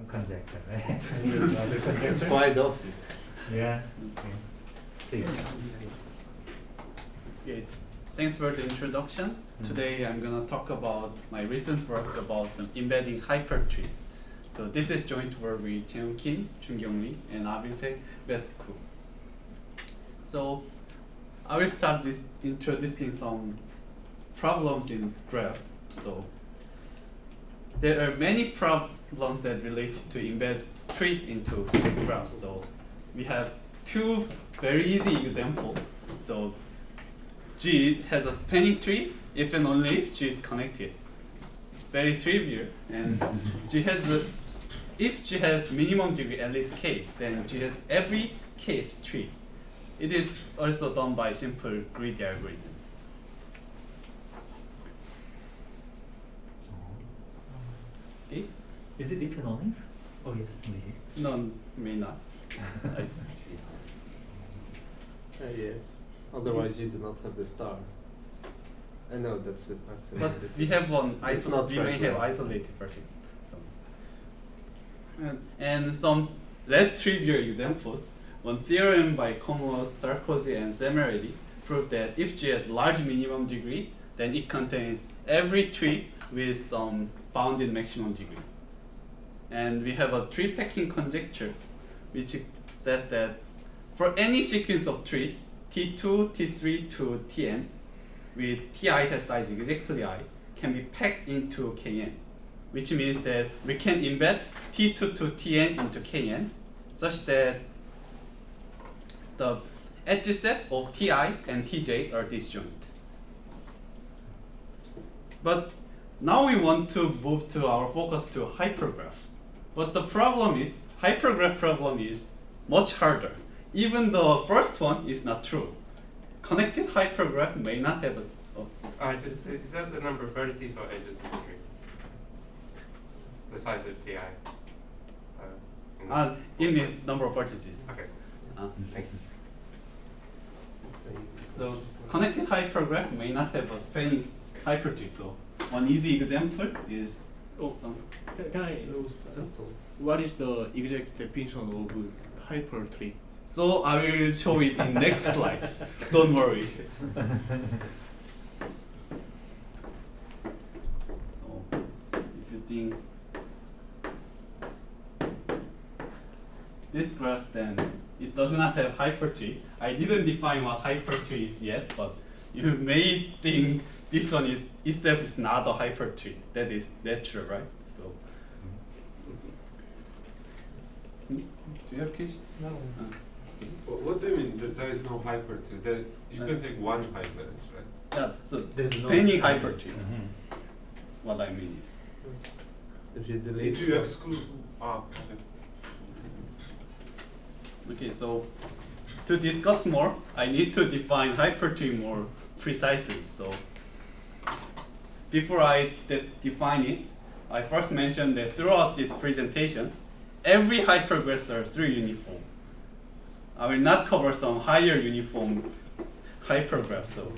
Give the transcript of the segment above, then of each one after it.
conjecture, right? It's quite often. Yeah. Okay. Please. Okay. Thanks for the introduction. Today I'm going to talk about my recent work about some embedding hypertrees. So this is joint work with Seonghyuk Im, Montgomery, and Abhishek Besku. So I will start with introducing some problems in graphs. So there are many problems that relate to embed trees into graphs. So we have two very easy examples. So G has a spanning tree if and only if G is connected. Very trivial. And if G has minimum degree at least k, then G has every kth tree. It is also done by simple greedy algorithm. Yes? Is it if and only? Oh yes, maybe. No, may not. Yes. Otherwise, you do not have the star. I know that's with maximum. But we have one It's not we may right have now. isolated vertex. So. And some less trivial examples. One theorem by Como, Sarkozy, and Zemerelli proved that if G has large minimum degree, then it contains every tree with some bounded maximum degree. And we have a tree packing conjecture, which says that for any sequence of trees, T2, T3 to Tn, with Ti has size exactly I, can be packed into Kn, which means that we can embed T2 to Tn into Kn, such that the edge set of Ti and Tj are disjoint. But now we want to move to our focus to hypergraph. But the problem is, hypergraph problem is much harder. Even the first one is not true. Connected hypergraph may not have a is that the number of vertices or edges of the tree? The size of Ti? in this number of vertices. Okay, thanks. So connected hypergraph may not have a spanning hypertree. So one easy example is Can I know what is the exact definition of hypertree? so I will show it in next slide. Don't worry. So if you think this graph, then it does not have hypertree. I didn't define what hypertree is yet, but you may think this one is itself is not a hypertree. That is natural, right? So do you have kids? No. What do you mean that there is no hypertree? That you can take one hypertree, right? Yeah, so There's no spanning spanning. hypertree. What I mean is, If you delete If you one. exclude, okay, so to discuss more, I need to define hypertree more precisely. So before I define it, I first mentioned that throughout this presentation, every hypergraphs are 3 uniform. I will not cover some higher uniform hypergraphs, so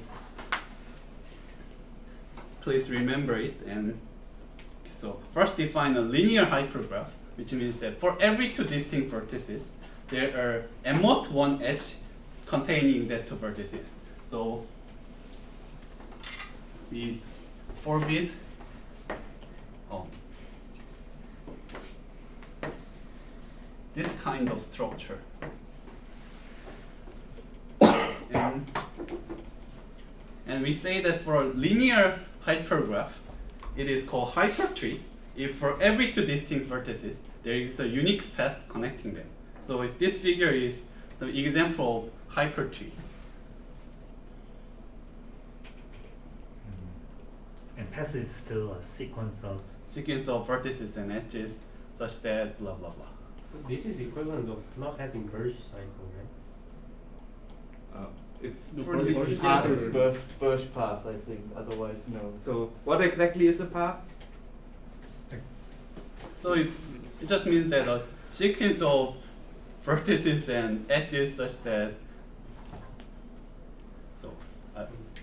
please remember it. And so first define a linear hypergraph, which means that for every 2 distinct vertices, there are at most one edge containing that 2 vertices. So we forbid this kind of structure. And we say that for a linear hypergraph, it is called hypertree if for every 2 distinct vertices, there is a unique path connecting them. So if this figure is the example of hypertree. And path is still a sequence of vertices and edges such that blah blah blah. This is equivalent of not having Birch cycle, right? For the Path is Birch path, I think. Otherwise, no. So, what exactly is a path? So it just means that a sequence of vertices and edges such that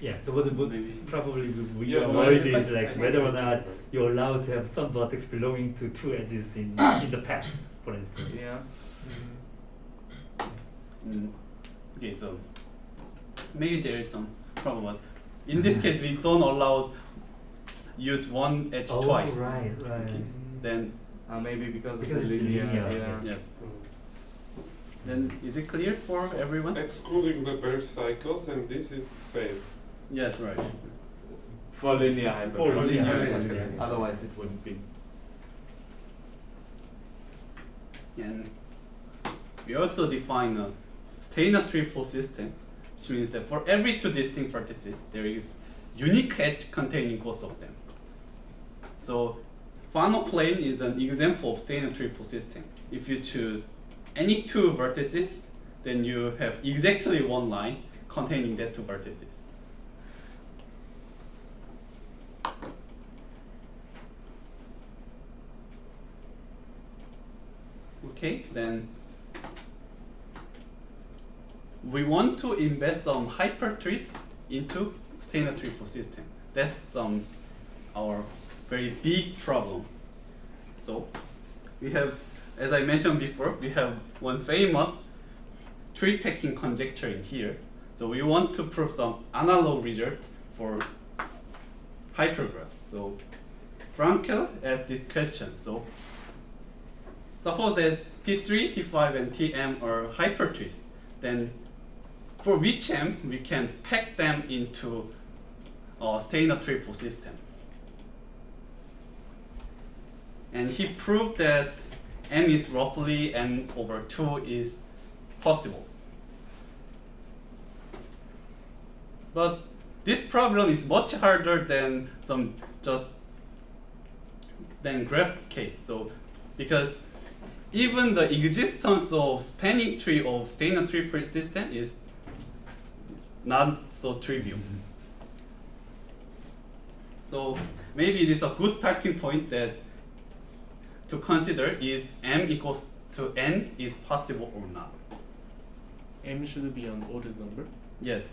Yeah, so what Maybe. probably we Yes, avoid I- is like I- whether or not you're allowed to have some vertex belonging to two edges in the past, for instance. Yeah. Okay, so maybe there is some problem. But in this case, we don't allow use one edge Oh, twice. right. Okay. Then Maybe because Because of it's the linear. linear, Yeah. yes. yeah. Then is it clear for everyone? Excluding the birth cycles, and this is same. Yes, right. For linear hypertrees. For linear Yes. hypertrees. Otherwise, it wouldn't be. And we also define a Steiner triple system, which means that for every two distinct vertices, there is unique edge containing both of them. So Fano plane is an example of Steiner triple system. If you choose any two vertices, then you have exactly one line containing that two vertices. Okay, then we want to embed some hypertrees into Steiner triple system. That's our very big problem. So we have, as I mentioned before, we have one famous tree packing conjecture in here. So we want to prove some analog result for hypergraphs. So Frankel asked this question. So suppose that T3, T5, and Tm are hypertrees. Then for which m we can pack them into a Steiner triple system. And he proved that m is roughly n over 2 is possible. But this problem is much harder than than graph case. So because even the existence of spanning tree of Steiner triple system is not so trivial. So maybe it is a good starting point that to consider is m equals to n is possible or not. M should be an odd number. Yes.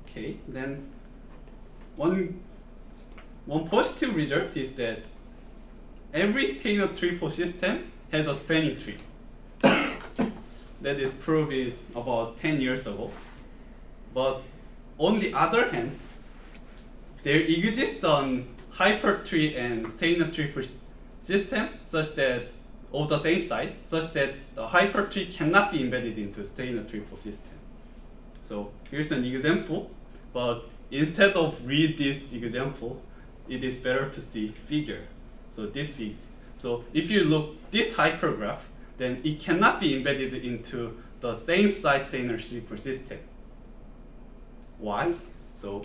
Okay, then one positive result is that every Steiner triple system has a spanning tree. That is proved about 10 years ago. But on the other hand, there exists an hypertree and Steiner triple system such that of the same side, such that the hypertree cannot be embedded into Steiner triple system. So here's an example, but instead of read this example, it is better to see figure. So this figure. So if you look this hypergraph, then it cannot be embedded into the same size Steiner triple system. Why? So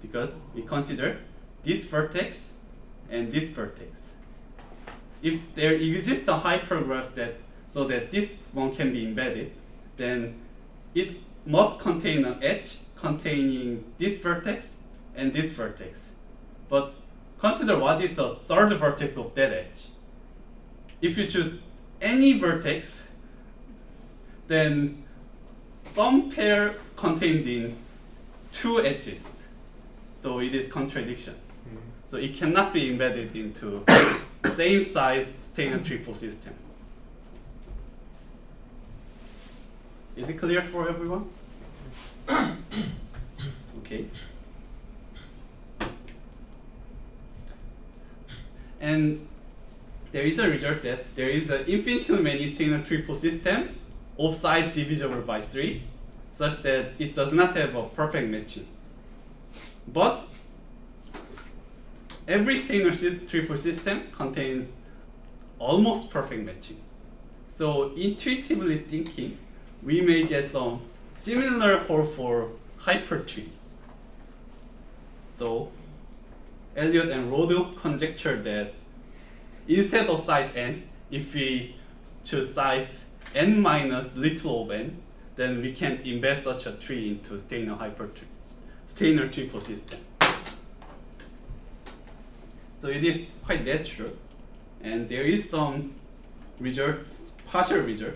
because we consider this vertex and this vertex. If there exists a hypergraph so that this one can be embedded, then it must contain an edge containing this vertex and this vertex. But consider what is the third vertex of that edge. If you choose any vertex, then some pair contained in two edges. So it is contradiction. So it cannot be embedded into same size Steiner triple system. Is it clear for everyone? Okay. And there is a result that there is an infinitely many Steiner triple system of size divisible by 3, such that it does not have a perfect matching. But every Steiner triple system contains almost perfect matching. So intuitively thinking, we may get some similar whole for hypertree. So Elliott and Rödl conjectured that instead of size n, if we choose size n minus little of n, then we can embed such a tree into Steiner triple system. So it is quite natural, and there is some result, partial result,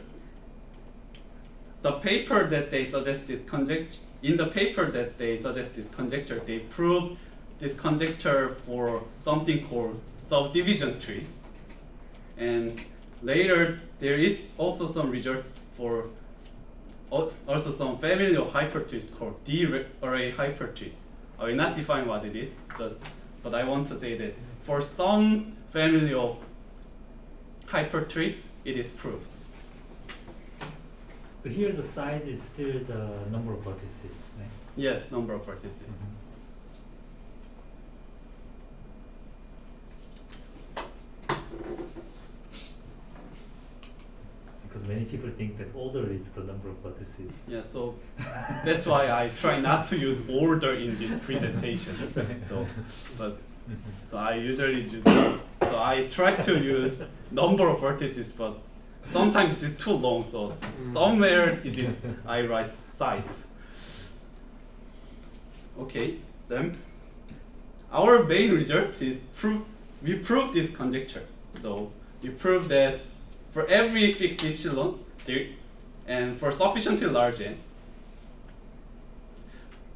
the paper that they suggest this conjecture, in the paper that they suggest this conjecture, they proved this conjecture for something called subdivision trees. And later, there is also some result for also some family of hypertrees called D-array hypertrees. I will not define what it is, but I want to say that for some family of hypertrees, it is proved. So here the size is still the number of vertices, right? Yes, number of vertices. Because many people think that order is the number of vertices. Yeah, so that's why I try not to use order in this presentation. So I usually do. So I try to use number of vertices, but sometimes it's too long. So somewhere it is I write size. Okay, then our main result is we prove this conjecture. So we prove that for every fixed epsilon, and for sufficiently large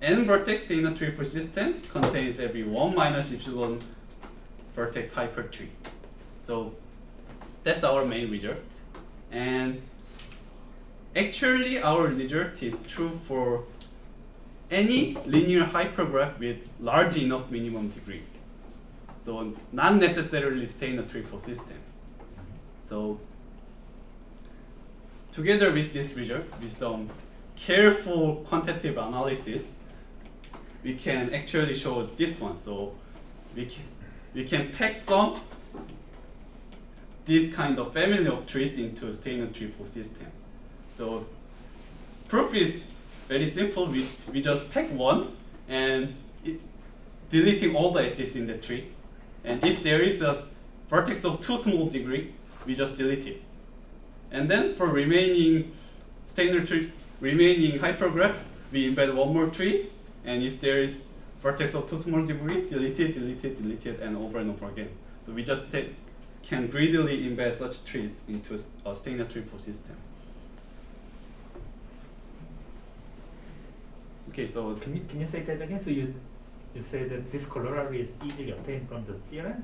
n vertex Steiner tree for system contains every 1 minus epsilon vertex hypertree. So that's our main result. And actually our result is true for any linear hypergraph with large enough minimum degree. So not necessarily Steiner tree for system. So together with this result, with some careful quantitative analysis, we can actually show this one. So we can pack some this kind of family of trees into Steiner tree for system. So proof is very simple. We just pack one and deleting all the edges in the tree. And if there is a vertex of too small degree, we just delete it. And then for remaining Steiner tree, remaining hypergraph, we embed one more tree. And if there is vertex of too small degree, delete it, and over again. So we just can greedily embed such trees into a Steiner tree for system. Okay, so Can you say that again? So you say that this corollary is easily obtained from the theorem?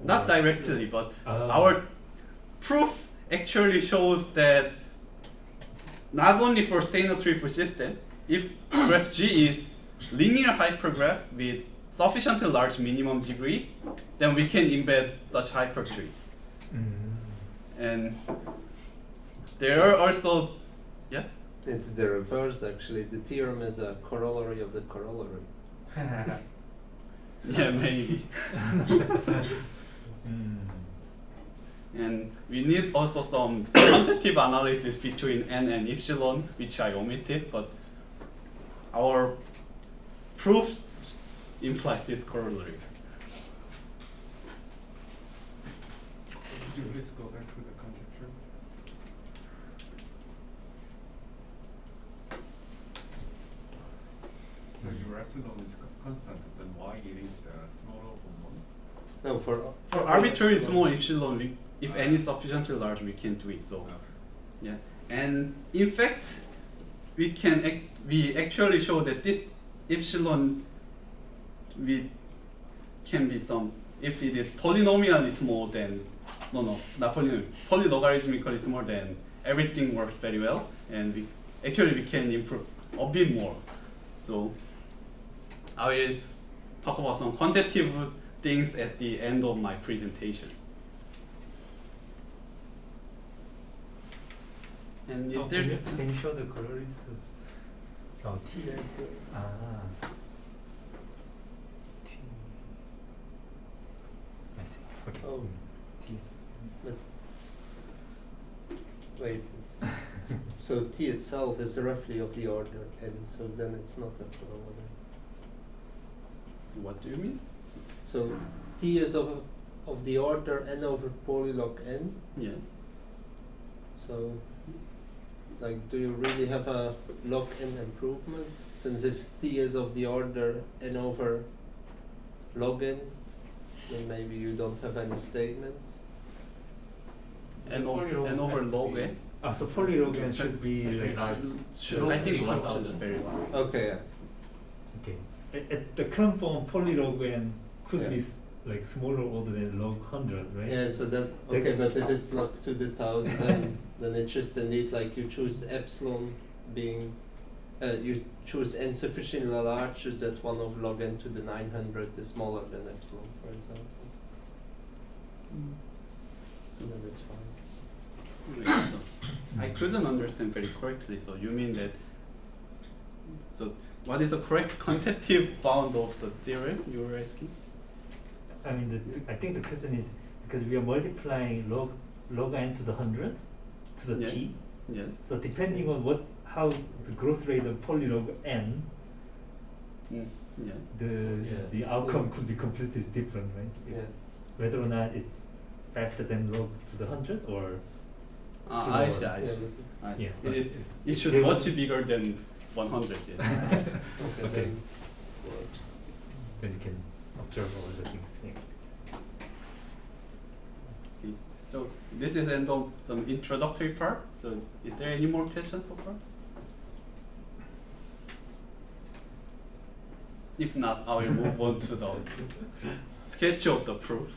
not directly, but our proof actually shows that not only for Steiner tree for system, if graph G is linear hypergraph with sufficiently large minimum degree, then we can embed such hypertrees. And there are also, yes? It's the reverse actually. The theorem is a corollary of the corollary. Yeah, maybe. And we need also some quantitative analysis between n and epsilon, which I omitted, but our proof implies this corollary. Could you please go back to the conjecture? So your epsilon is constant, then why it is smaller from 1? No, For arbitrary small epsilon, if n is sufficiently large, we can do it. So, yeah. And in fact, we actually show that this epsilon can be some, if it is polynomially small, then not polylogarithmically small, then everything works very well, and we can improve a bit more. So I will talk about some quantitative things at the end of my presentation. And is there? Can you show the corollaries? Oh, T. T. I see. Okay. Oh. T's. But wait. So T itself is roughly of the order n, so then it's not a corollary. What do you mean? So T is of the order n over polylog n. Yes. So, like, do you really have a log n improvement? Since if T is of the order n over log n, then maybe you don't have any statement. N over log n? So polylog n should be like I think 1000 very large. Okay, yeah. okay. At the current form, polylog n could Yeah. be like smaller order than log 100, right? Yeah, so that, They okay, can- but if it's log to the 1000, then it's just indeed like you choose epsilon being, you choose n sufficiently large so that one of log n to the 900 is smaller than epsilon, for example. So then it's fine. Wait, so I couldn't understand very correctly. So you mean that? So what is the correct quantitative bound of the theorem you were asking? I mean, I think the question is because we are multiplying log n to the 100 to the Yeah. t. Yes. So depending on how the growth rate of polylog n, Yeah. the outcome could be completely different, right? Yeah. Whether or not it's faster than log to the 100 or I see. slower. I see. Yeah. It is. It should They much bigger than 100. Yeah. Okay, Okay. then works. Then you can observe all the things. Yeah. So this is end of some introductory part. So is there any more questions so far? If not, I will move on to the sketch of the proof.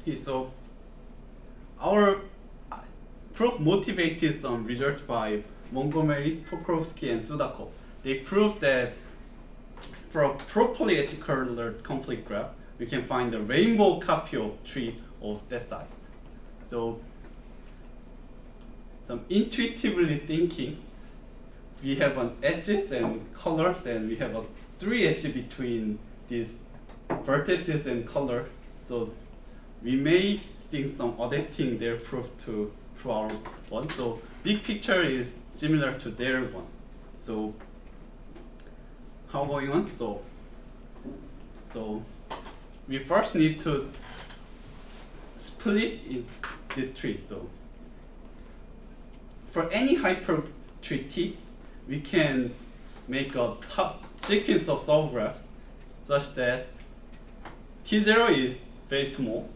Okay, so our proof motivated some research by Montgomery, Pokrovskiy, and Sudakov. They proved that for a properly articulated complete graph, we can find a rainbow copy of tree of that size. So, some intuitively thinking, we have an edges and colors, and we have a 3 edge between these vertices and color. So, we may think some adapting their proof to our one. So, big picture is similar to their one. So, how going on? So we first need to split in this tree. So for any hypertree T, we can make a top sequence of subgraphs such that T0 is very small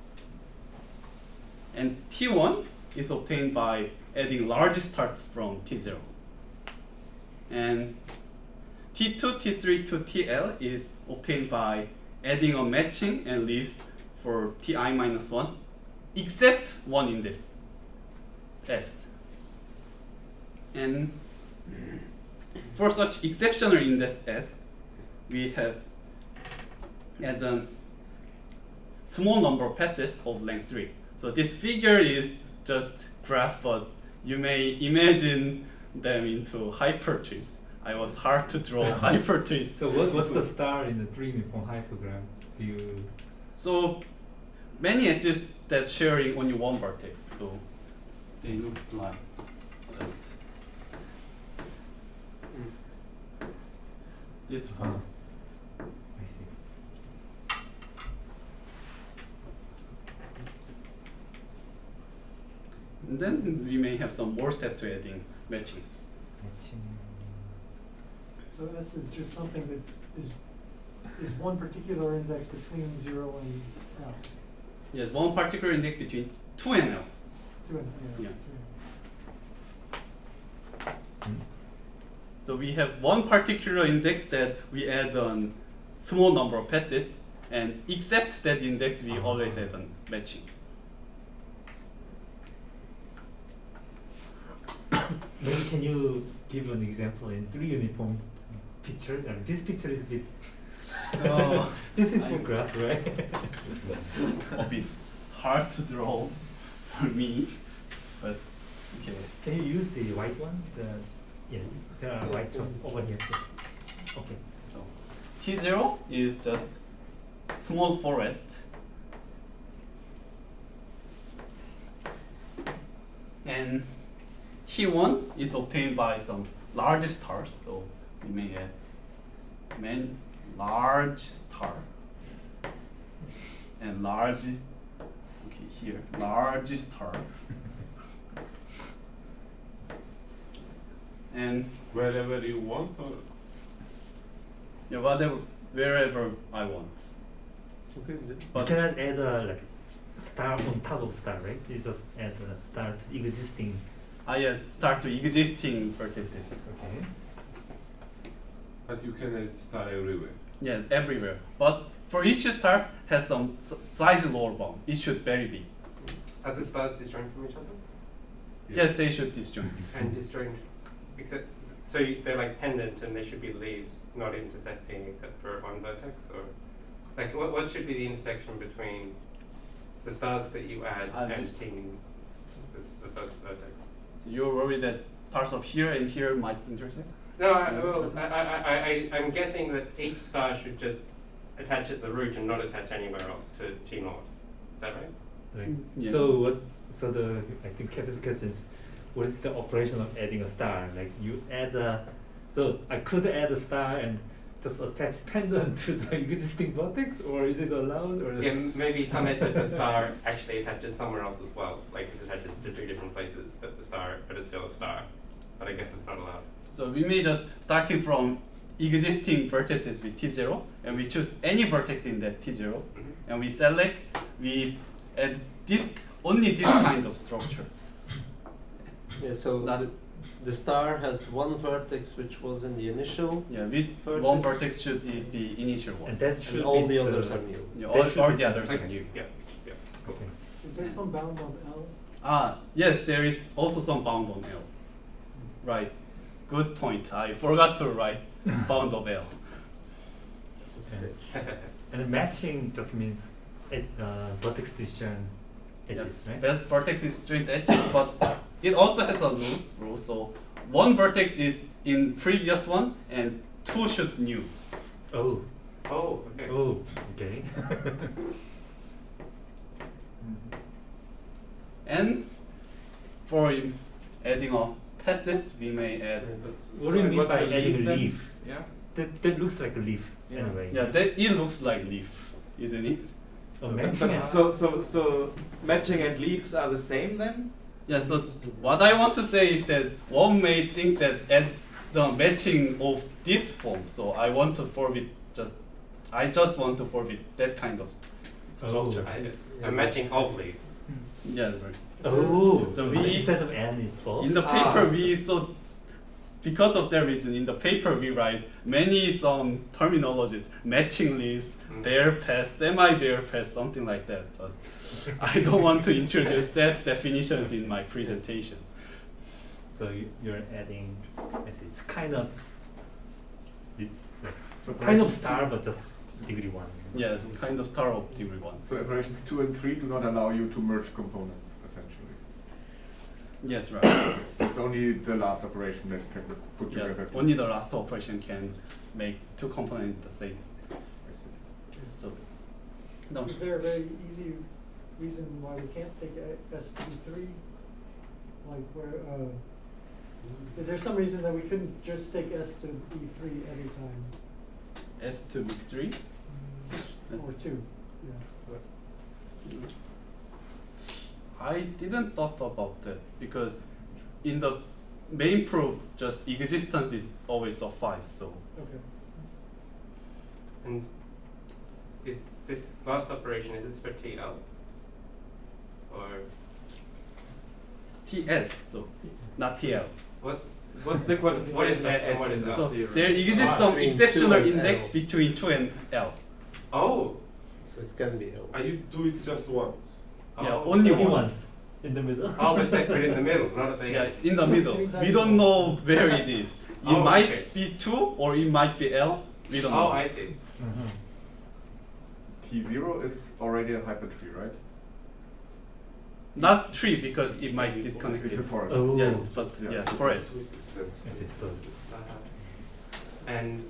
and T1 is obtained by adding large start from T0. And T2, T3 to TL is obtained by adding a matching and leaves for Ti-1, except one index, S. And for such exceptional index S, we have add a small number of passes of length 3. So this figure is just graph, but you may imagine them into hypertrees. I was hard to draw hypertrees. So what's the star in the three-uniform hypergram? Do you? So many edges that sharing only one vertex. So they look like just this one. I see. And then we may have some more steps to adding matchings. So S is just something that is one particular index between 0 and L. Yeah, one particular index between 2 and L. 2 and Yeah. two. So we have one particular index that we add on small number of passes, and except that index we always add on matching. Maybe can you give an example in three-uniform picture? I mean, this picture is a bit. Oh, this is for graph, right? a bit hard to draw for me, but okay. Can you use the white one? Yeah, there are white ones over here. Okay. So T0 is just small forest, and T1 is obtained by some large stars. So we may add large star and large. Okay, here large star. And Wherever you want, or yeah, wherever I want. Okay, good. You But cannot add like star on top of star, right? You just add a star to existing. Yes, start to existing vertices. Okay. But you can add star everywhere. Yeah, everywhere. But for each star has some size lower bound. It should very big. Are the stars disjoint from each other? Yes, they should disjoint. And disjoint, except so they're like pendant, and they should be leaves, not intersecting, except for one vertex, or like what should be the intersection between the stars that you add and the first vertex? So you're worried that stars up here and here might intersect? No, I'm guessing that each star should just attach at the root and not attach anywhere else to T naught. Is that right? Right. Yeah. So what? So I think Kevin's question is, what is the operation of adding a star? Like you add a, so I could add a star and just attach pendant to the existing vertex, or is it allowed? Or Yeah, maybe some edge of the star actually attaches somewhere else as well. Like it attaches to 2 different places, but it's still a star. But I guess it's not allowed. So we may just starting from existing vertices with T0, and we choose any vertex in that T0, Mm-hmm. and we select, we add only this kind of structure. Yeah, so That- the star has one vertex which was in the initial, Yeah, with Vertex. one vertex should be initial one. and that should and all be the others are new. Yeah, that should all be the others are Okay. new. Yeah. Okay. Is there some bound on L? Yes, there is also some bound on L. Right. Good point. I forgot to write bound of L. And the matching just means it's vertex disjoint edges, right? That vertex is joint edges, but it also has a rule. So one vertex is in previous one, and 2 should new. Oh. Oh, okay. Oh. Okay. And for adding of passes, we may add. What do you mean what's by a adding a leaf then? leaf? Yeah. That looks like a leaf Yeah. anyway. Yeah, that it looks like leaf, isn't it? So matching it. So matching and leaves are the same then? Yeah. So what I want to say is that one may think that add the matching of this form. So I just want to forbid that kind of structure. I guess. I'm matching of leaves. Yeah, right. Oh. So we- instead of n, it's off. In the paper, because of that reason, in the paper we write many some terminologies, matching leaves, bare pass, semi-bare pass, something like that. But I don't want to introduce that definitions in my presentation. So you're adding, it's kind of, So kind of operations star, but just degree 1. Yes, kind of star of degree 1. So operations 2 and 3 do not allow you to merge components, essentially. Yes, right. It's only the last operation that can put Yeah, together. only the last operation can make 2 components the same. I see. So, no. Is there a very easy reason why we can't take S to B3? Like where, is there some reason that we couldn't just take S to B3 every time? S to B3? Or 2, yeah. I didn't thought about that because in the main proof, just existence is always suffice. So Okay. And is this last operation, is this for TL? Or TS, so not TL. what's the what is S and what is L? So there exists some Between exceptional 2 and index L. between 2 and L. Oh. So it can be L. You do it just once. Yeah, Oh. only Only once. once in the middle. Oh, but in the middle, not at the Yeah, end. in the middle. Anytime We don't you know where it is. It Oh, might okay. be 2 or it might be L. We don't know. Oh, I see. Mhm. T0 is already a hypertree, right? Not 3 because it might disconnect It's a it. forest. Oh. Yeah, but Yeah. yeah, forest. I see. So And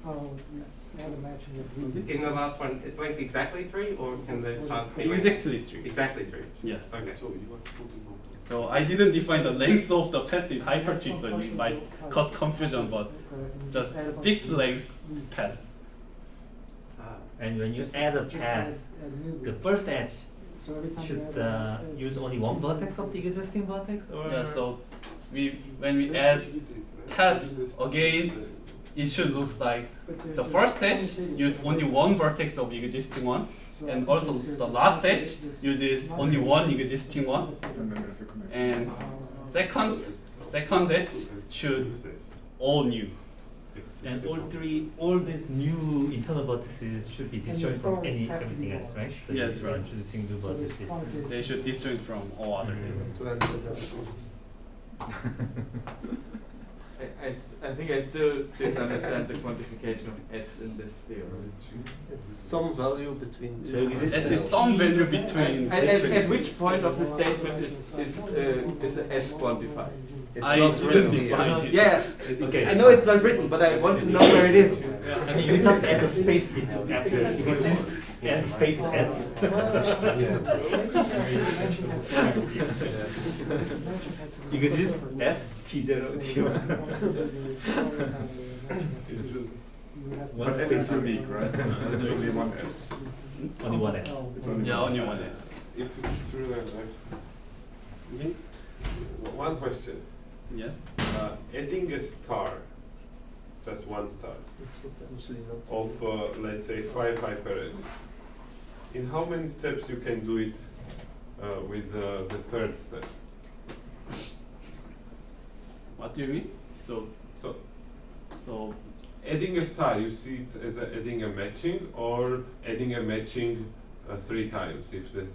Oh, yeah, add a matching of blue. in the last one, it's length exactly 3, or can the class be length- Exactly 3. Exactly 3. Yes. Okay. So I didn't define the length of the path in hypertree, so it might cause confusion, but just fixed length path. and when you Just- add a just pass, add new the leaves. first edge So every time you should add use only one vertex of the existing vertex, or Yeah, so when we add path again, it should look like But there's the a first stage quantitative use only one vertex of existing one, So and I also think there's the a last quantitative stage that's uses not only really one existing one, And then there's a connection. and second stage should all new. And all these new internal vertices should be And the disjoint from stars have to everything be else, large. right? So Yes, you're right. introducing new So there's vertices. quantitative. They should disjoint from all other things. To answer that. I think I still didn't understand the quantification of S in this theorem. It's some value between So two. is As this is some value between. At which point of the statement is S quantified? It's I not didn't written here. define it. Yeah, Okay. I know it's not written, but I want to know where it is. I mean, you just add a space between after exist and space S. Exist S T0 T1. One But S space is unique, right? There's only one S. only one S. It's only Yeah, only one S. If it's true, then Okay. one question. Yeah. Adding a star, just one star, It's potentially not. of let's say 5 hyperedges. In how many steps you can do it with the third step? What do you mean? So So adding a star, you see it as adding a matching, or adding a matching 3 times if the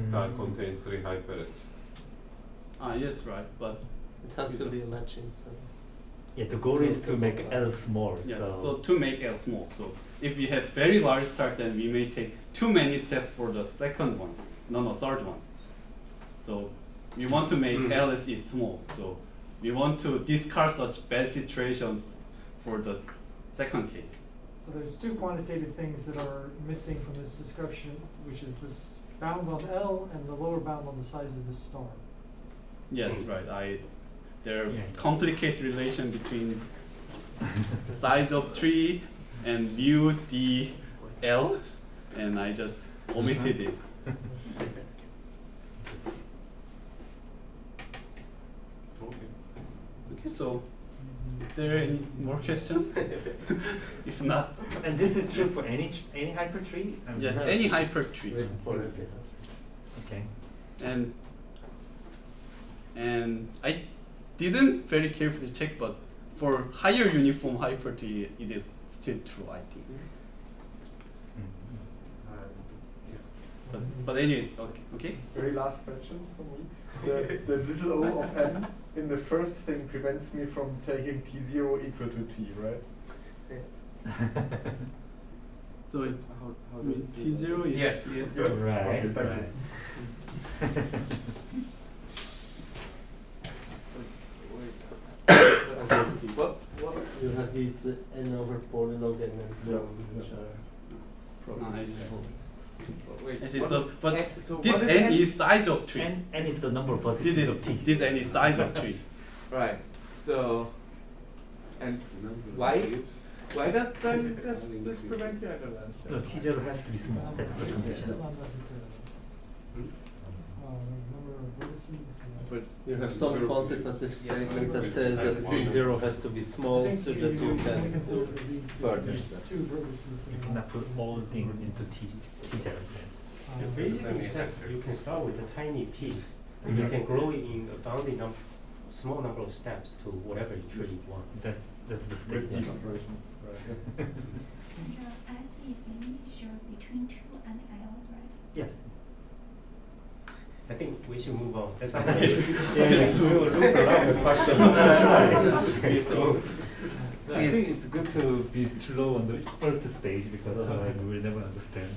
star contains 3 hyperedges. yes, right, but It has to be a matching, so. Yeah, the goal is to make L small. yeah. So, So to make L small, so if we have very large star, then we may take too many steps for the second one, third one. So we want to make Mm. L is small, so we want to discard such bad situation for the second case. So there's two quantitative things that are missing from this description, which is this bound on L and the lower bound on the size of the star. Yes, right. There are Yeah. complicated relation between size of tree and mu d L, and I just omitted it. Okay, so is there any more question? If not, and this is true for any hypertree. yes, any hypertree. Written for it. Okay. And I didn't very carefully check, but for higher uniform hypertree, it is still true, I think. But anyway, okay. Very last question for me. The little o of n in the first thing prevents me from taking t0 equal to t, right? So How does it do T0 is Yes, yes. Good. Right, Okay, thank right. What? You have these n over polylog n and so on, which are I see. Wait, I see. what- So, but so this what n is size of tree. N is the number of vertices This is of T. this n is size of tree. Right. So, and why does then this prevent you? I don't understand. No, T0 has to be small. That's the condition. But you have some quantitative statement that says that t0 has to be small so that you can further steps. You cannot put all things into T0. Basically, it says you can start with a tiny piece, and you can grow it in a bounded small number of steps to whatever you truly want. That's the With statement. these operations, right? And S is initial between 2 and L, right? Yes. I think we should move on. That's Yes. we will loop around the question. So, I think it's good to be slow on the first stage because otherwise we will never understand.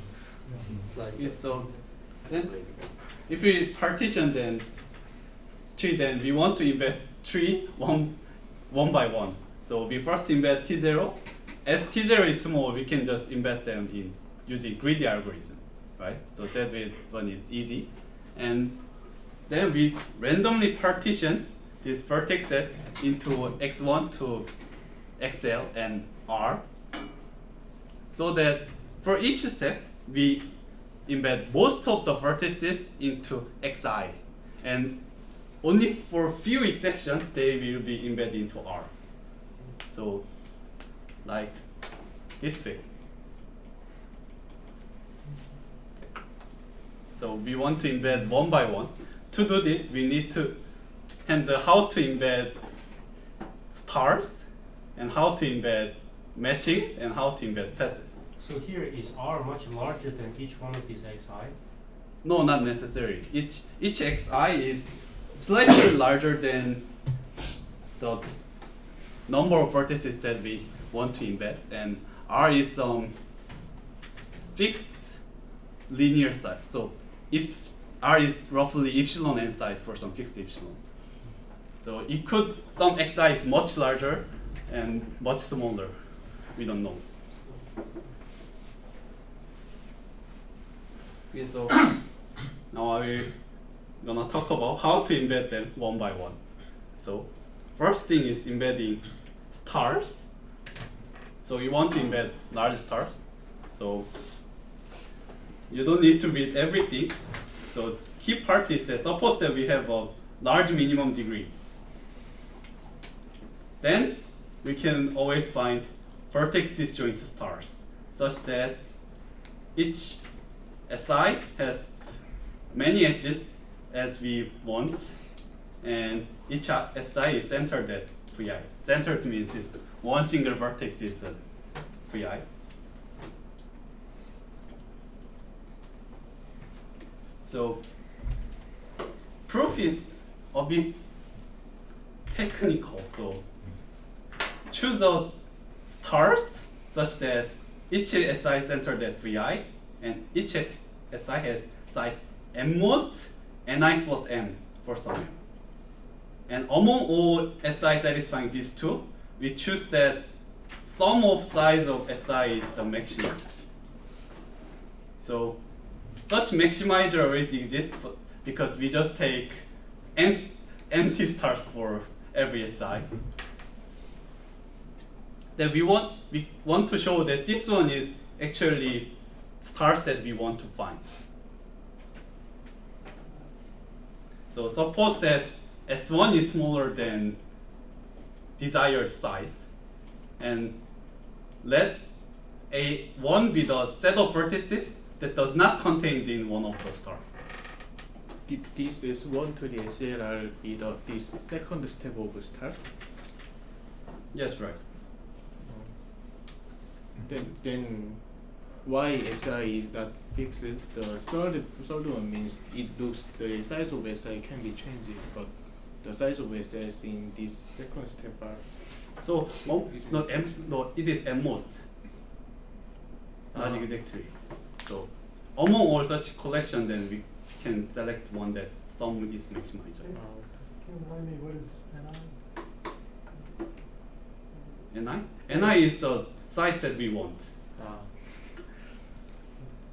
Yes, so then if we partition then tree, then we want to embed tree one by one. So we first embed T0. As T0 is small, we can just embed them in using greedy algorithm, right? So that way one is easy. And then we randomly partition this vertex set into x1 to xl and r, so that for each step we embed most of the vertices into xi, and only for few exceptions they will be embedded into r. So like this way. So we want to embed one by one. To do this, we need to handle how to embed stars, and how to embed matchings, and how to embed passes. So here is R much larger than each one of these xi? No, not necessarily. Each xi is slightly larger than the number of vertices that we want to embed, and R is some fixed linear size. So if R is roughly epsilon n size for some fixed epsilon. So it could, some xi is much larger and much smaller. We don't know. Okay, so now we're gonna talk about how to embed them one by one. So first thing is embedding stars. So you want to embed large stars. So you don't need to read everything. So key part is that suppose that we have a large minimum degree. Then we can always find vertex disjoint stars such that each SI has many edges as we want, and each SI is centered at VI. Centered means it's one single vertex is VI. So proof is a bit technical. So choose a stars such that each SI is centered at VI, and each SI has size m most ni plus m for some m. And among all SI satisfying these two, we choose that sum of size of SI is the maximum. So such maximizer always exists, but because we just take empty stars for every SI. Then we want to show that this one is actually stars that we want to find. So suppose that S1 is smaller than desired size, and let A1 be the set of vertices that does not contain in one of the stars. This is 1 to the SLR be this second step of stars. Yes, right. Then why SI is not fixed? The third one means it looks the size of SI can be changed, but the size of SS in this second step are. So it is m most. Not exactly. So among all such collection, then we can select one that sum is maximizer. Can you remind me what is NI? Ni? Ni is the size that we want.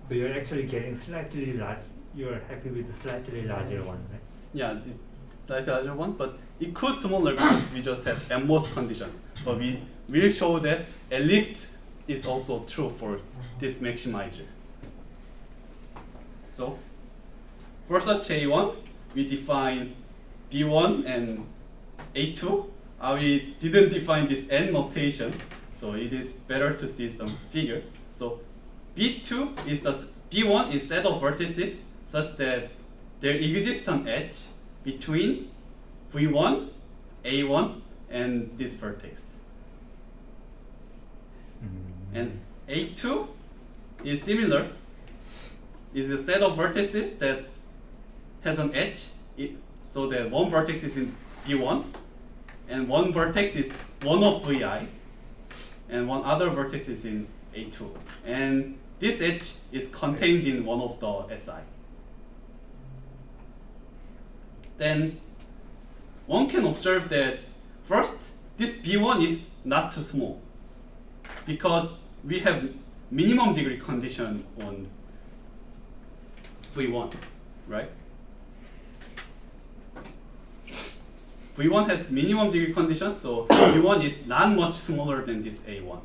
So you're actually getting slightly large. You're happy with the slightly larger one, right? Yeah, the slightly larger one, but it could smaller because we just have m most condition. But we will show that at least is also true for this maximizer. So for such A1, we define B1 and A2. We didn't define this N notation, so it is better to see some figure. So B2 is B1 is set of vertices such that there exists an edge between V1, A1, and this vertex. And A2 is similar. It's a set of vertices that has an edge, so that one vertex is in B1, and one vertex is one of VI, and one other vertex is in A2. And this edge is contained in one of the SI. Then one can observe that first, this B1 is not too small because we have minimum degree condition on V1, right? V1 has minimum degree condition, so V1 is not much smaller than this A1.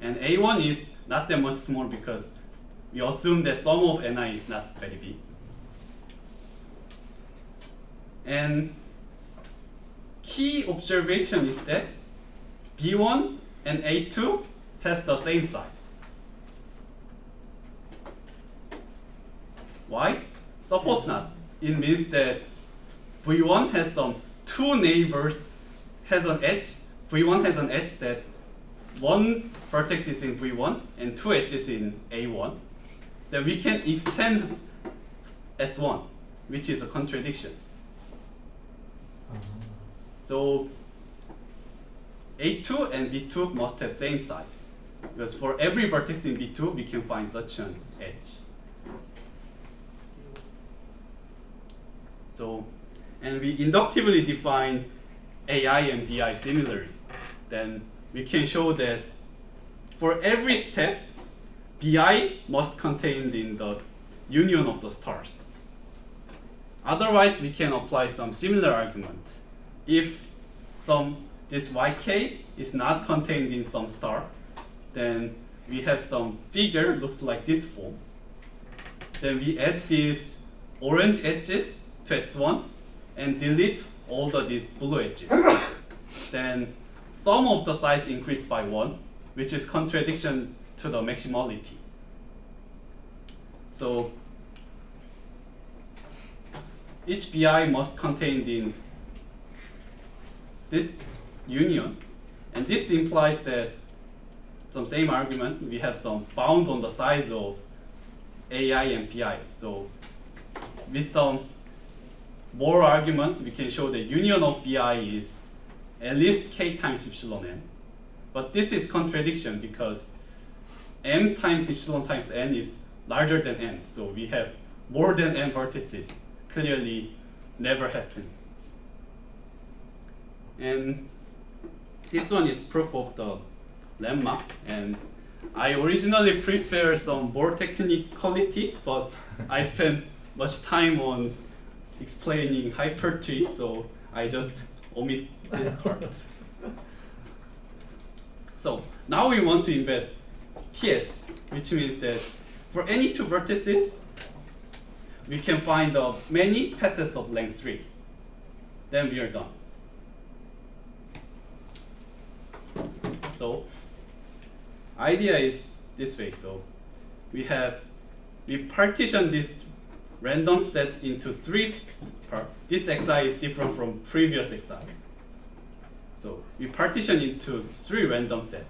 And A1 is not that much small because we assume that sum of Ni is not very big. And key observation is that B1 and A2 has the same size. Why? Suppose not. It means that V1 has some two neighbors, has an edge. V1 has an edge that one vertex is in V1 and two edges in A1. Then we can extend S1, which is a contradiction. So A2 and B2 must have same size, because for every vertex in B2 we can find such an edge. So, and we inductively define AI and BI similarly. Then we can show that for every step, BI must contain in the union of the stars. Otherwise, we can apply some similar argument. If this YK is not contained in some star, then we have some figure looks like this form. Then we add these orange edges to S1 and delete all these blue edges. Then sum of the size increased by 1, which is contradiction to the maximality. So each BI must contain in this union, and this implies that some same argument, we have some bound on the size of AI and BI. So with some more argument, we can show the union of BI is at least k times epsilon n. But this is contradiction because m times epsilon times n is larger than n. So we have more than n vertices. Clearly never happen. And this one is proof of the lemma. And I originally prefer some more technicality, but I spent much time on explaining hypertree, so I just omit this part. So now we want to embed TS, which means that for any two vertices, we can find many passes of length 3. Then we are done. So idea is this way. So we partition this random set into 3 parts. This xi is different from previous xi. So we partition into 3 random sets.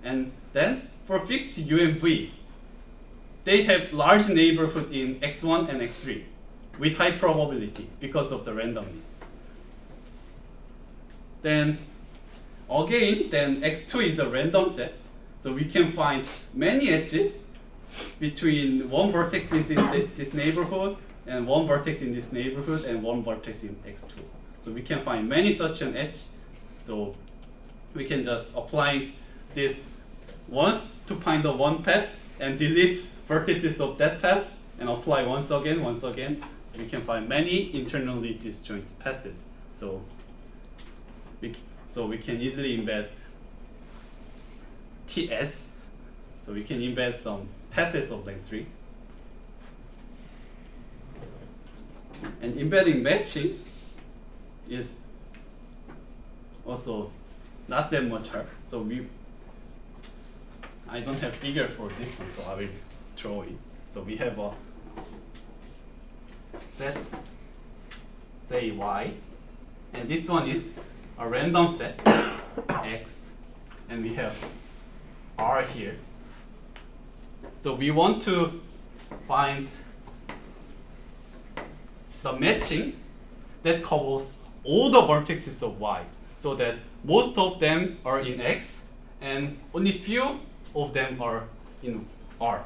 And then for fixed u and v, they have large neighborhood in x1 and x3 with high probability because of the randomness. Then again, x2 is a random set, so we can find many edges between one vertex is in this neighborhood and one vertex in this neighborhood and one vertex in x2. So we can find many such an edge. So we can just apply this once to find the one path and delete vertices of that path and apply once again. We can find many internally disjoint passes. So we can easily embed TS. So we can embed some passes of length 3. And embedding matching is also not that much hard. So I don't have figure for this one, so I will draw it. So we have a set, say y, and this one is a random set x, and we have r here. So we want to find the matching that covers all the vertices of y, so that most of them are in x and only few of them are in r.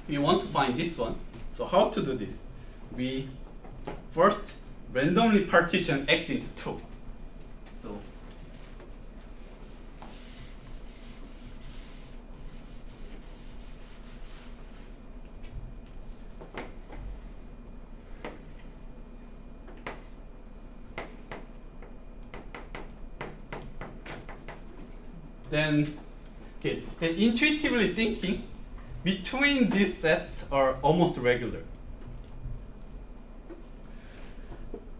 We want to find this one. So how to do this? We first randomly partition x into 2. So then intuitively thinking, between these sets are almost regular.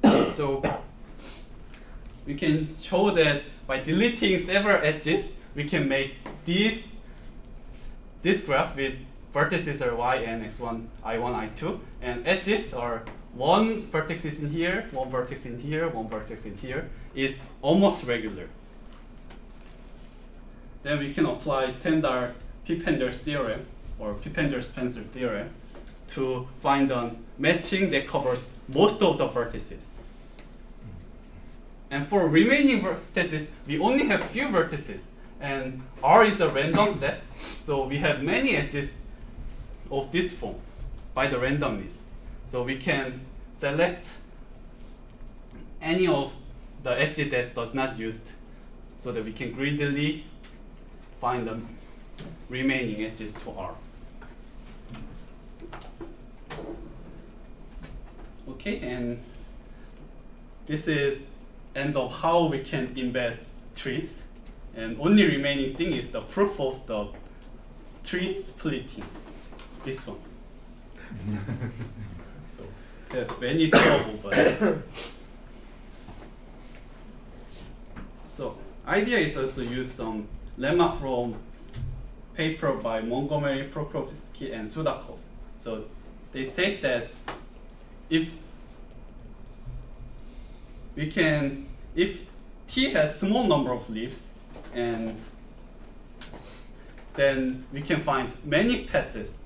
So we can show that by deleting several edges, we can make this graph with vertices are y and x1, i1, i2, and edges are one vertex is in here, one vertex in here, one vertex in here, is almost regular. Then we can apply standard Pippender's theorem or Pippender's-Spencer theorem to find a matching that covers most of the vertices. And for remaining vertices, we only have few vertices, and R is a random set, so we have many edges of this form by the randomness. So we can select any of the edges that does not used, so that we can greedily find the remaining edges to R. Okay, and this is end of how we can embed trees, and only remaining thing is the proof of the tree splitting. This one. So have many trouble, but so idea is also use some lemma from paper by Montgomery, Pokrovskiy, and Sudakov. So they state that if T has small number of leaves, and then we can find many passes,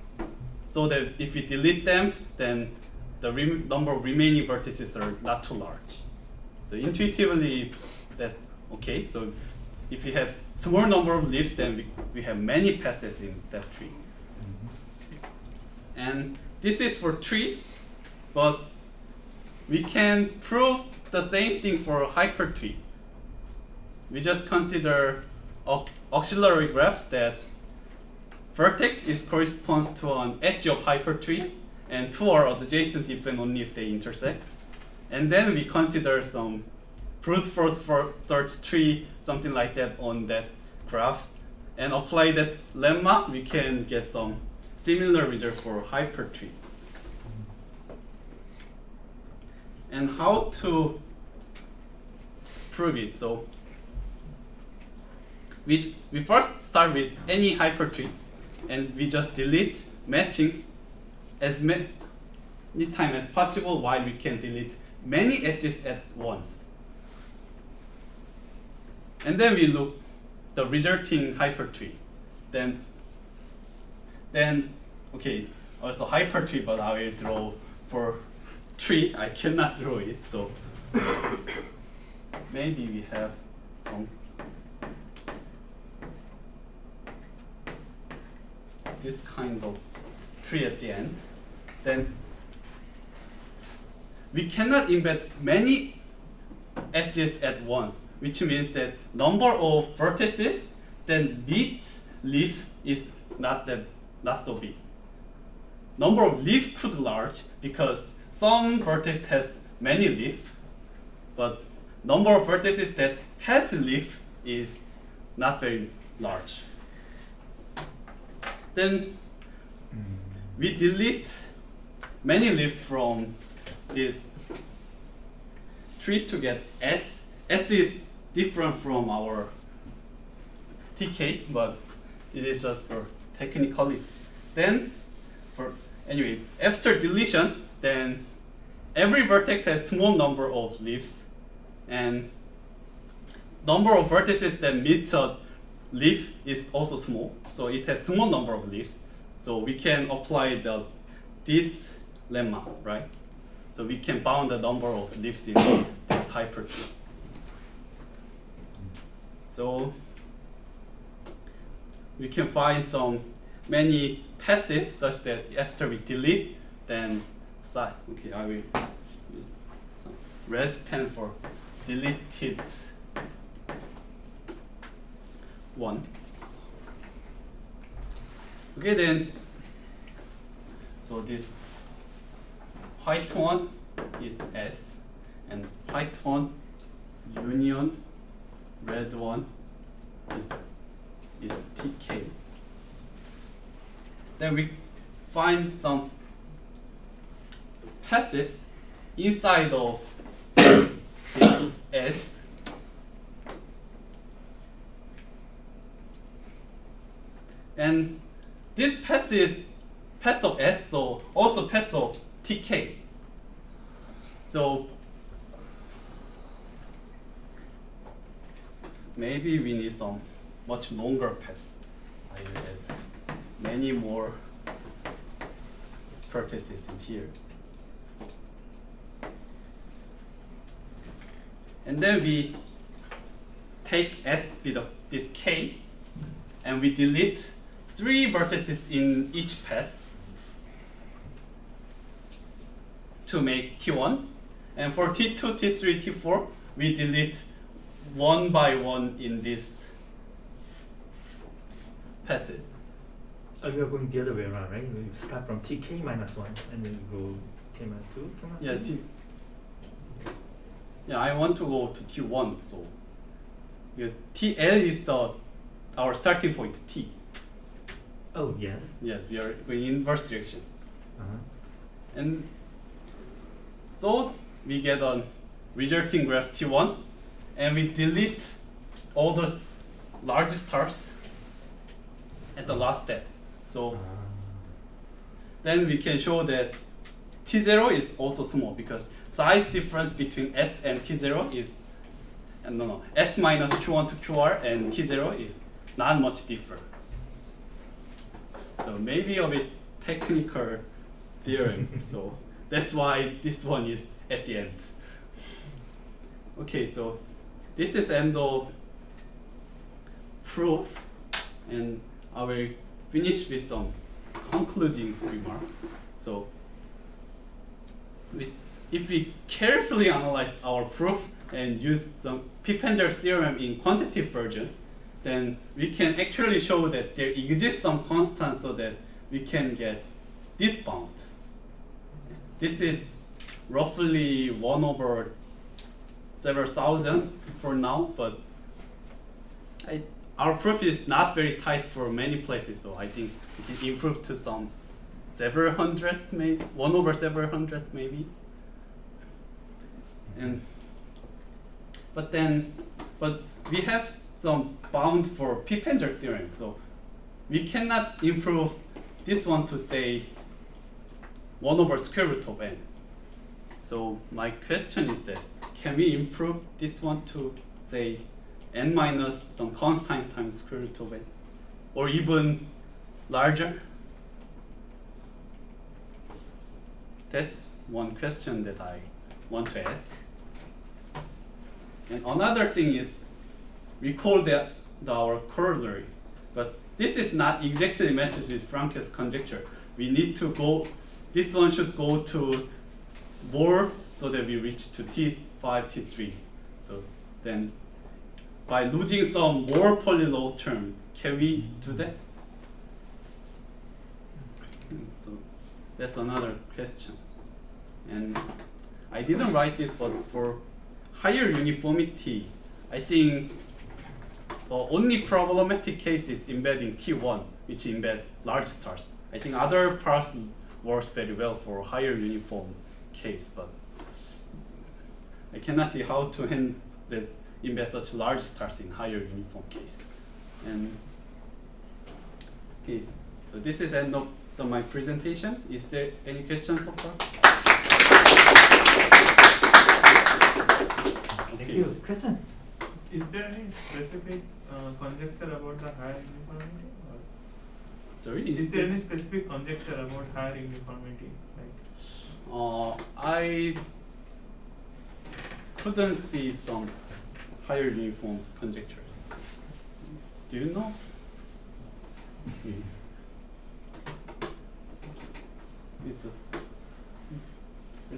so that if we delete them, then the number of remaining vertices are not too large. So intuitively, that's okay. So if we have small number of leaves, then we have many passes in that tree. And this is for tree, but we can prove the same thing for hypertree. We just consider auxiliary graphs that vertex corresponds to an edge of hypertree, and two are adjacent if and only if they intersect. And then we consider some brute force search tree, something like that on that graph, and apply that lemma, we can get some similar result for hypertree. And how to prove it? So we first start with any hypertree, and we just delete matchings as many time as possible, while we can delete many edges at once. And then we look the resulting hypertree. Then okay, also hypertree, but I will draw for tree. I cannot draw it, so maybe we have some this kind of tree at the end. Then we cannot embed many edges at once, which means that number of vertices that meets leaf is not so big. Number of leaves could large because some vertex has many leaves, but number of vertices that has a leaf is not very large. Then we delete many leaves from this tree to get S. S is different from our TK, but it is just for technically. Then anyway, after deletion, then every vertex has small number of leaves, and number of vertices that meets a leaf is also small, so it has small number of leaves. So we can apply this lemma, right? So we can bound the number of leaves in this hypertree. So we can find many passes such that after we delete, then okay, I will use some red pen for deleted one. Okay, then so this white one is S, and white one union red one is TK. Then we find some passes inside of this S, And this path is path of S, so also path of TK. So maybe we need some much longer paths. I will add many more vertices in here. And then we take S with this K, and we delete 3 vertices in each path to make T1. And for T2, T3, T4, we delete 1 by 1 in these passes. Oh, you are going the other way around, right? You start from tk minus 1 and then you go k minus 2, k minus 3? Yeah, I want to go to T1, so because TL is our starting point T. Oh, yes. Yes, we are going in inverse direction. Uh-huh. And so we get a resulting graph T1, and we delete all those large stars at the last step. So then we can show that T0 is also small because size difference between S and T0 is S minus Q1 to QR and T0 is not much different. So maybe a bit technical theorem. So that's why this one is at the end. Okay, so this is end of proof, and I will finish with some concluding remark. So if we carefully analyze our proof and use some Pippender's theorem in quantitative version, then we can actually show that there exists some constant so that we can get this bound. This is roughly 1 over several thousand for now, but our proof is not very tight for many places, so I think we can improve to some several hundreds, maybe 1 over several hundred, maybe. And but we have some bound for Pippender theorem, so we cannot improve this one to say 1 over square root of n. So my question is that can we improve this one to say n minus some constant times square root of n, or even larger? That's one question that I want to ask. And another thing is, recall that our corollary, but this is not exactly matches with Franke's conjecture. We need to go, this one should go to more so that we reach to T5, T3. So then by losing some more polylow term, can we do that? So that's another question. And I didn't write it, but for higher uniformity, I think the only problematic case is embedding T1, which embed large stars. I think other parts works very well for higher uniform case, but I cannot see how to embed such large stars in higher uniform case. And okay, so this is end of my presentation. Is there any questions so far? Thank you. Questions? Is there any specific conjecture about the higher uniformity? Sorry, Is there any specific conjecture about higher uniformity? Like, I couldn't see some higher uniform conjectures. Do you know? Yes.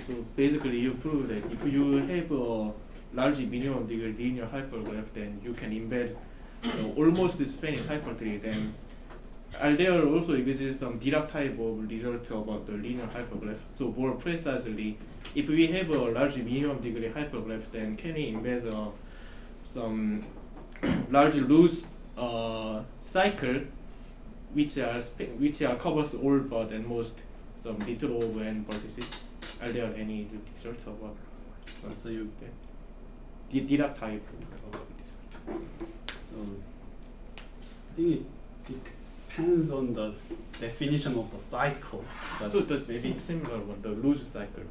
So basically, you prove that if you have a large minimum degree linear hypergraph, then you can embed almost the spanning hypertree. Then there also exists some Dirac type of result about the linear hypergraph. So more precisely, if we have a large minimum degree hypergraph, then can we embed some large loose cycle which are covers all but and most some little over n vertices? Are there any results about So you Dirac type? so I think it depends on the definition of the cycle. But So the maybe similar one, the loose cycle,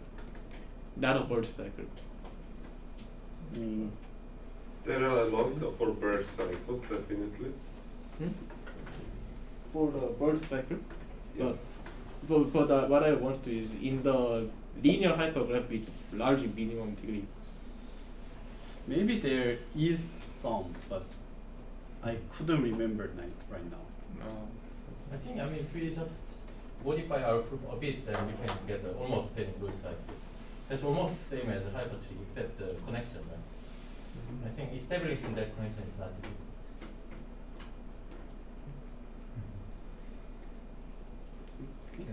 not a bird cycle. mm, There are a lot for bird cycles, definitely. For the bird cycle, Yes. but what I want to is in the linear hypergraph with large minimum degree. maybe there is some, but I couldn't remember right now. I think, I mean, if we just modify our proof a bit, then we can get almost any loose cycle. That's almost the same as a hypertree, except the connection, right? I think establishing that connection is not difficult.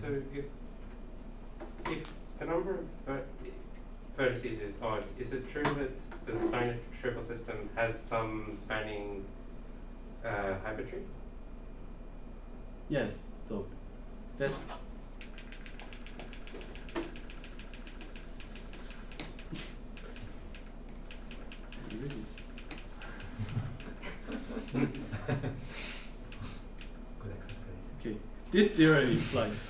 So if the number of vertices is odd, is it true that the Steiner triple system has some spanning hypertree? Yes, so that's Good exercise. okay. This theorem implies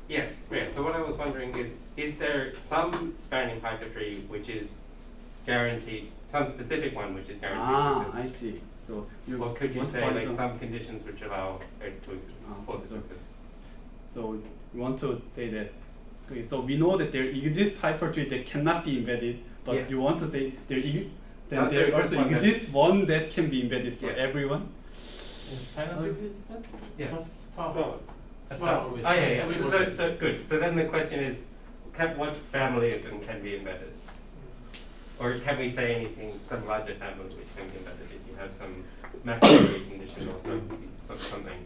Yes, yeah. So what I was wondering is there some spanning hypertree which is guaranteed, some specific one which is guaranteed? with I this? see. So you Or could you want to say find like some conditions which allow it to force it so- to exist? So you want to say that, okay, so we know that there exists hypertree that cannot be embedded, but Yes. you want to say then Does there there exist also one that- exists one that can be embedded for Yes. everyone? China tree is that? Yes. So, A Star star. always- Ah, yeah. always So works. good. So then the question is, what family of them can be embedded? Or can we say anything, some larger family which can be embedded if you have some maximum condition or something?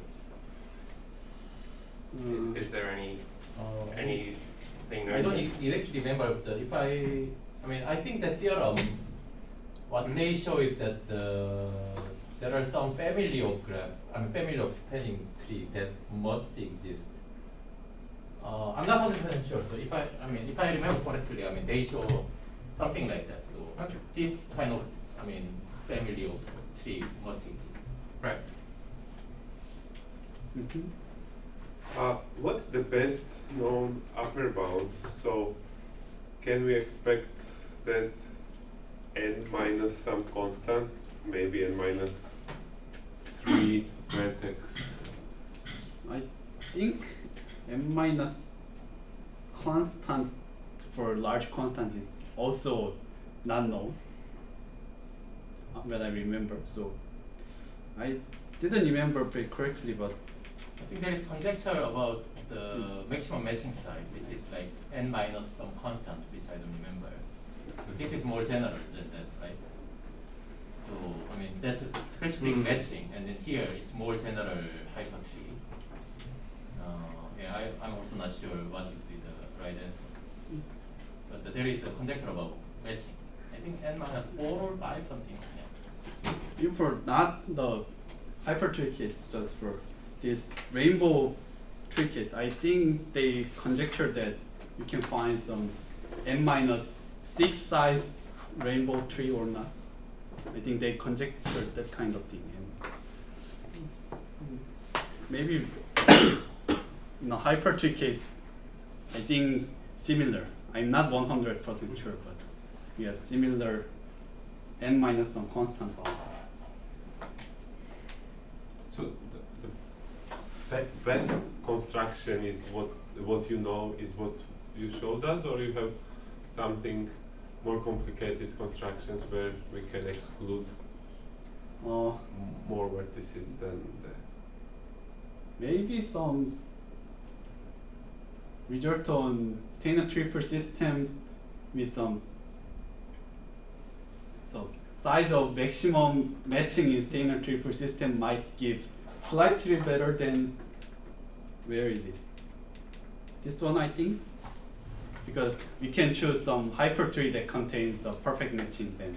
Is there anything? I don't exactly remember, but if I mean, I think the theorem, what they show is that there are some family of family of spanning tree that must exist. I'm not 100% sure. So if I remember correctly, I mean, they show something like that. So this kind of, family of tree must exist. Right. what's the best known upper bound? So, can we expect that n minus some constant, maybe n minus 3 vertex? I think m minus constant for large constant is also not known, when I remember. So I didn't remember pretty correctly, but I think there is conjecture about the maximum matching size, which is like n minus some constant, which I don't remember. So this is more general than that, right? So I mean that's a specific matching, and then here it's more general hypertree. Yeah, I'm also not sure what is the right answer. But there is a conjecture about matching. I think n minus 4 or 5 something. Yeah. even for not the hypertree case, just for this rainbow tree case, I think they conjecture that you can find some n minus 6 size rainbow tree or not. I think they conjecture that kind of thing. And maybe in a hypertree case, I think similar. I'm not 100% sure, but we have similar n minus some constant value. So the best construction is what you know is what you showed us, or you have something more complicated constructions where we can exclude more vertices than Maybe some result on Steiner triple system with some size of maximum matching in Steiner triple system might give slightly better than where it is. This one, I think, because we can choose some hypertree that contains a perfect matching, then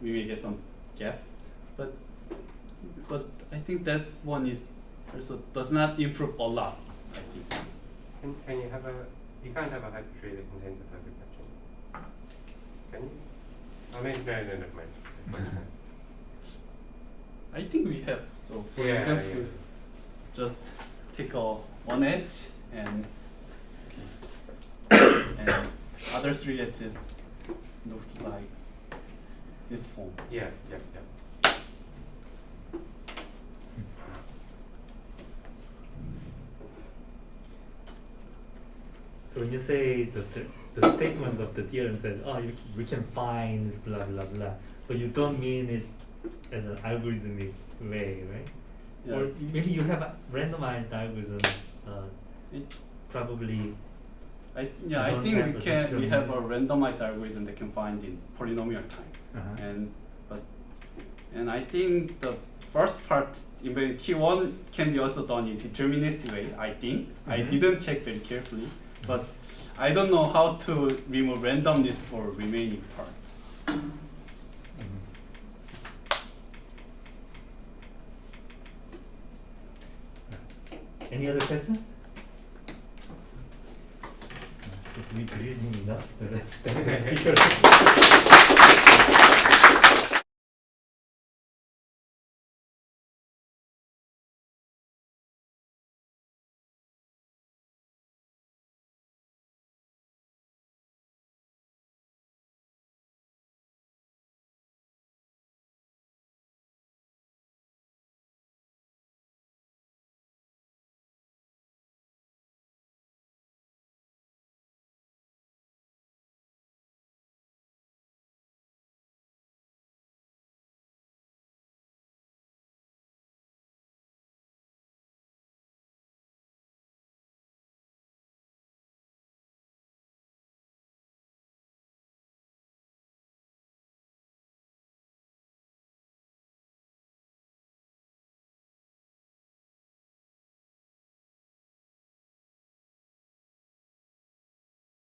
we may get some gap. But I think that one is also does not improve a lot, I think. Can you have you can't have a hypertree that contains a perfect matching. Can you? I mean, no, never mind. I think we have. So for Yeah, example, just take one edge and and other three edges looks like this form. Yeah. So when you say the statement of the theorem says, oh, we can find blah blah blah, but you don't mean it as an algorithmic way, right? Yeah. Or maybe you have a randomized algorithm, probably. I don't think have we a have a randomized algorithm that can find in polynomial time. Uh-huh. And I think the first part embedding T1 can be also done in deterministic way. I think I Mhm. didn't check very carefully, but I don't know how to remove randomness for remaining part. Any other questions? Since we grilled him enough, let's thank the speaker.